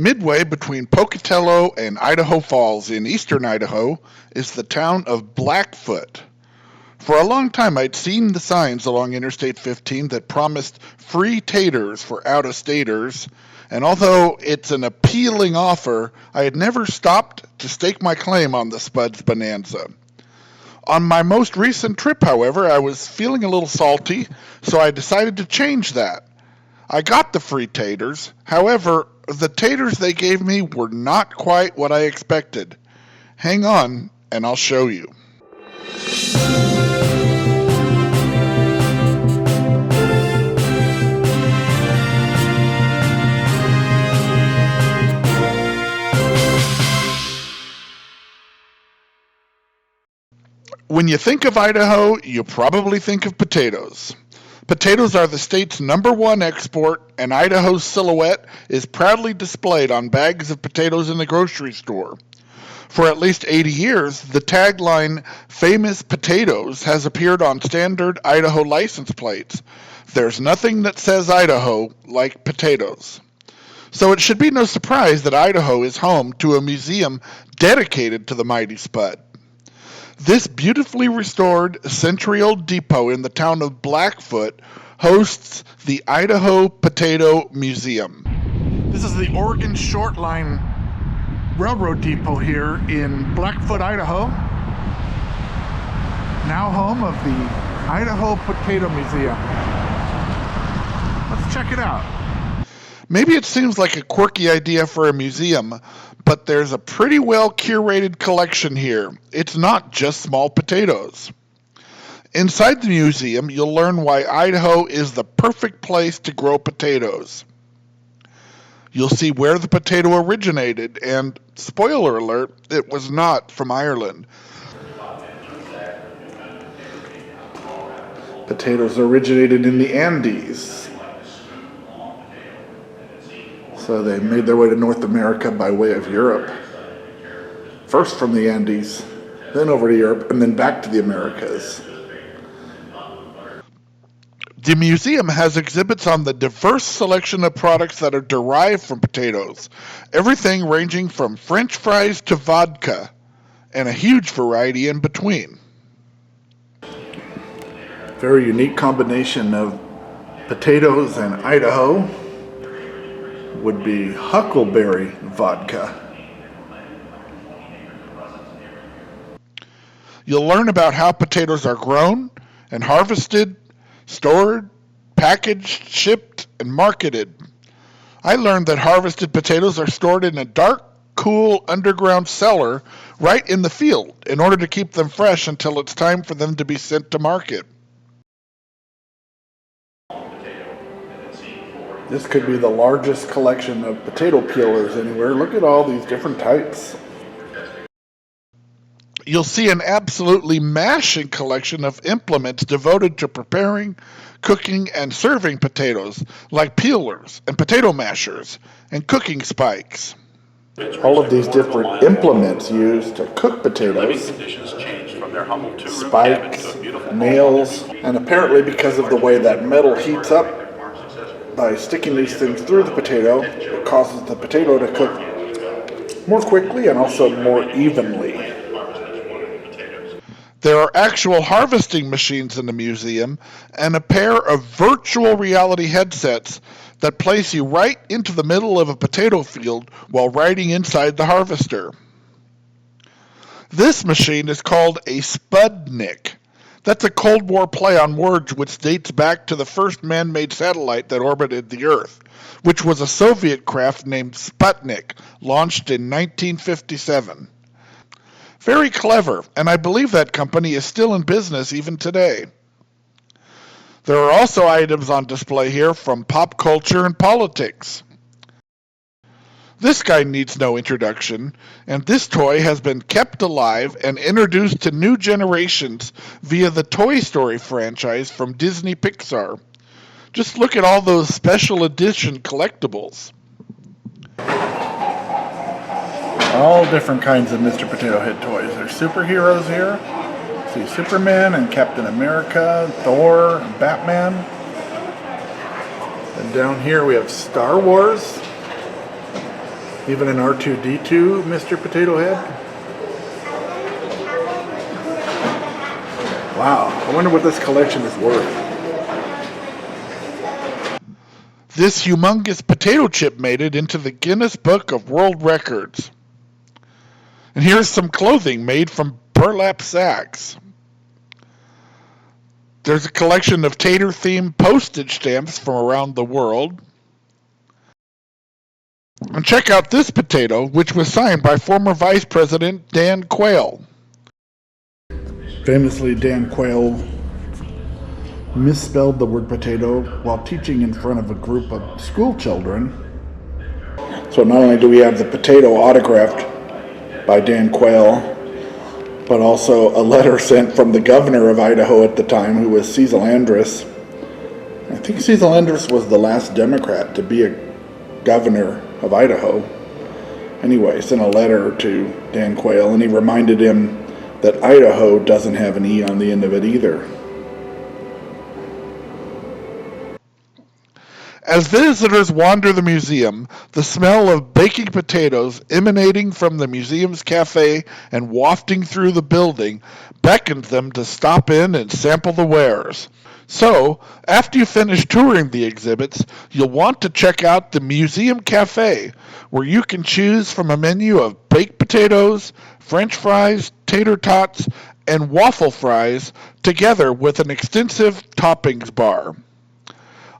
Midway between Pocatello and Idaho Falls in eastern Idaho is the town of Blackfoot. For a long time, I'd seen the signs along Interstate 15 that promised free taters for out-of-staters, and although it's an appealing offer, I had never stopped to stake my claim on the spuds bonanza. On my most recent trip, however, I was feeling a little salty, so I decided to change that. I got the free taters. However, the taters they gave me were not quite what I expected. Hang on, and I'll show you. When you think of Idaho, you probably think of potatoes. Potatoes are the state's #1 export, and Idaho's silhouette is proudly displayed on bags of potatoes in the grocery store. For at least 80 years, the tagline, "Famous Potatoes," has appeared on standard Idaho license plates. There's nothing that says Idaho like potatoes. So it should be no surprise that Idaho is home to a museum dedicated to the mighty spud. This beautifully restored century-old depot in the town of Blackfoot hosts the Idaho Potato Museum. This is the Oregon Short Line Railroad Depot here in Blackfoot, Idaho. Now home of the Idaho Potato Museum. Let's check it out. Maybe it seems like a quirky idea for a museum, but there's a pretty well curated collection here. It's not just small potatoes. Inside the museum, you'll learn why Idaho is the perfect place to grow potatoes. You'll see where the potato originated, and spoiler alert, it was not from Ireland. Potatoes originated in the Andes. So they made their way to North America by way of Europe. First from the Andes, then over to Europe, and then back to the Americas. The museum has exhibits on the diverse selection of products that are derived from potatoes, everything ranging from French fries to vodka, and a huge variety in between. Very unique combination of potatoes and Idaho would be huckleberry vodka. You'll learn about how potatoes are grown and harvested, stored, packaged, shipped, and marketed. I learned that harvested potatoes are stored in a dark, cool underground cellar right in the field in order to keep them fresh until it's time for them to be sent to market. This could be the largest collection of potato peelers anywhere. Look at all these different types. You'll see an absolutely mashing collection of implements devoted to preparing, cooking, and serving potatoes, like peelers and potato mashers and cooking spikes. All of these different implements used to cook potatoes, spikes, nails, and apparently because of the way that metal heats up, by sticking these things through the potato, it causes the potato to cook more quickly and also more evenly. There are actual harvesting machines in the museum and a pair of virtual reality headsets that place you right into the middle of a potato field while riding inside the harvester. This machine is called a Sputnik. That's a Cold War play on words which dates back to the first man-made satellite that orbited the Earth, which was a Soviet craft named Sputnik, launched in 1957. Very clever, and I believe that company is still in business even today. There are also items on display here from pop culture and politics. This guy needs no introduction, and this toy has been kept alive and introduced to new generations via the Toy Story franchise from Disney Pixar. Just look at all those special edition collectibles. All different kinds of Mr. Potato Head toys. There's superheroes here. See Superman and Captain America, Thor, and Batman. And down here we have Star Wars. Even an R2-D2, Mr. Potato Head? Wow, I wonder what this collection is worth. This humongous potato chip made it into the Guinness Book of World Records. And here's some clothing made from burlap sacks. There's a collection of tater-themed postage stamps from around the world. And check out this potato, which was signed by former Vice President Dan Quayle. Famously, Dan Quayle misspelled the word potato while teaching in front of a group of school children. So not only do we have the potato autographed by Dan Quayle, but also a letter sent from the governor of Idaho at the time, who was Cecil Andrus. I think Cecil Andrus was the last Democrat to be a governor of Idaho. Anyway, sent a letter to Dan Quayle, and he reminded him that Idaho doesn't have an E on the end of it either. As visitors wander the museum, the smell of baking potatoes emanating from the museum's cafe and wafting through the building beckoned them to stop in and sample the wares. So, after you finish touring the exhibits, you'll want to check out the Museum Cafe, where you can choose from a menu of baked potatoes, French fries, tater tots, and waffle fries, together with an extensive toppings bar.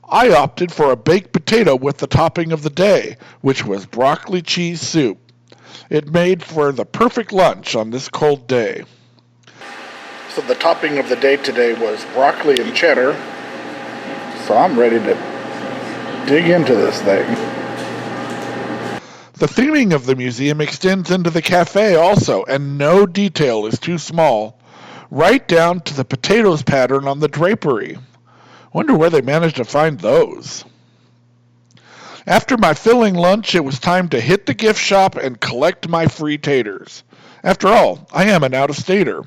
I opted for a baked potato with the topping of the day, which was broccoli cheese soup. It made for the perfect lunch on this cold day. So the topping of the day today was broccoli and cheddar. So I'm ready to dig into this thing. The theming of the museum extends into the cafe also, and no detail is too small, right down to the potatoes pattern on the drapery. Wonder where they managed to find those. After my filling lunch, it was time to hit the gift shop and collect my free taters. After all, I am an out-of-stater.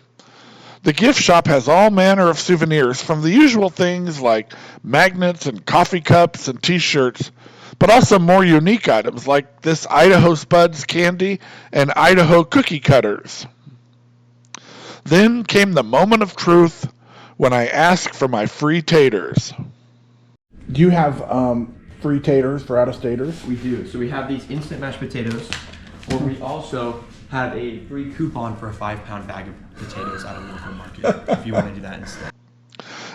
The gift shop has all manner of souvenirs, from the usual things like magnets and coffee cups and t-shirts, but also more unique items like this Idaho Spuds candy and Idaho cookie cutters. Then came the moment of truth, when I asked for my free taters. Do you have free taters for out-of-staters? We do. So we have these instant mashed potatoes, or we also have a free coupon for a 5-pound bag of potatoes at a local market, if you want to do that instead.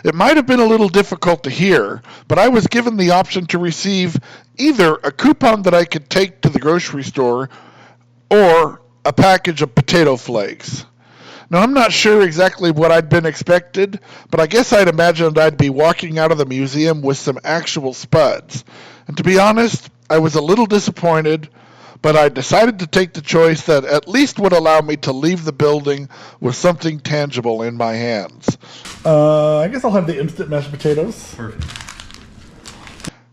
It might have been a little difficult to hear, but I was given the option to receive either a coupon that I could take to the grocery store or a package of potato flakes. Now, I'm not sure exactly what I'd been expected, but I guess I'd imagined I'd be walking out of the museum with some actual spuds. And to be honest, I was a little disappointed, but I decided to take the choice that at least would allow me to leave the building with something tangible in my hands. I guess I'll have the instant mashed potatoes. Perfect.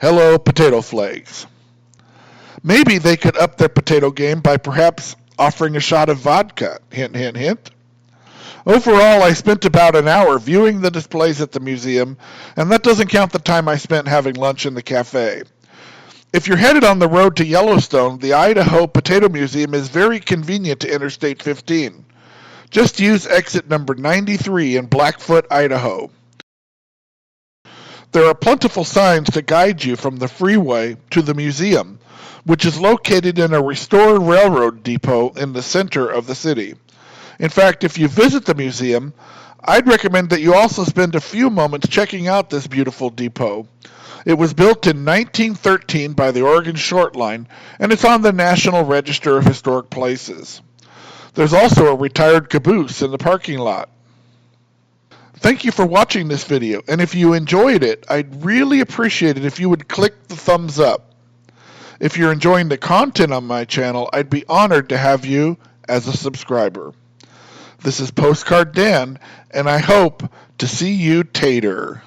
Hello, potato flakes. Maybe they could up their potato game by perhaps offering a shot of vodka. Hint, hint, hint. Overall, I spent about an hour viewing the displays at the museum, and that doesn't count the time I spent having lunch in the cafe. If you're headed on the road to Yellowstone, the Idaho Potato Museum is very convenient to Interstate 15. Just use exit number 93 in Blackfoot, Idaho. There are plentiful signs to guide you from the freeway to the museum, which is located in a restored railroad depot in the center of the city. In fact, if you visit the museum, I'd recommend that you also spend a few moments checking out this beautiful depot. It was built in 1913 by the Oregon Short Line, and it's on the National Register of Historic Places. There's also a retired caboose in the parking lot. Thank you for watching this video, and if you enjoyed it, I'd really appreciate it if you would click the thumbs up. If you're enjoying the content on my channel, I'd be honored to have you as a subscriber. This is Postcard Dan, and I hope to see you tater.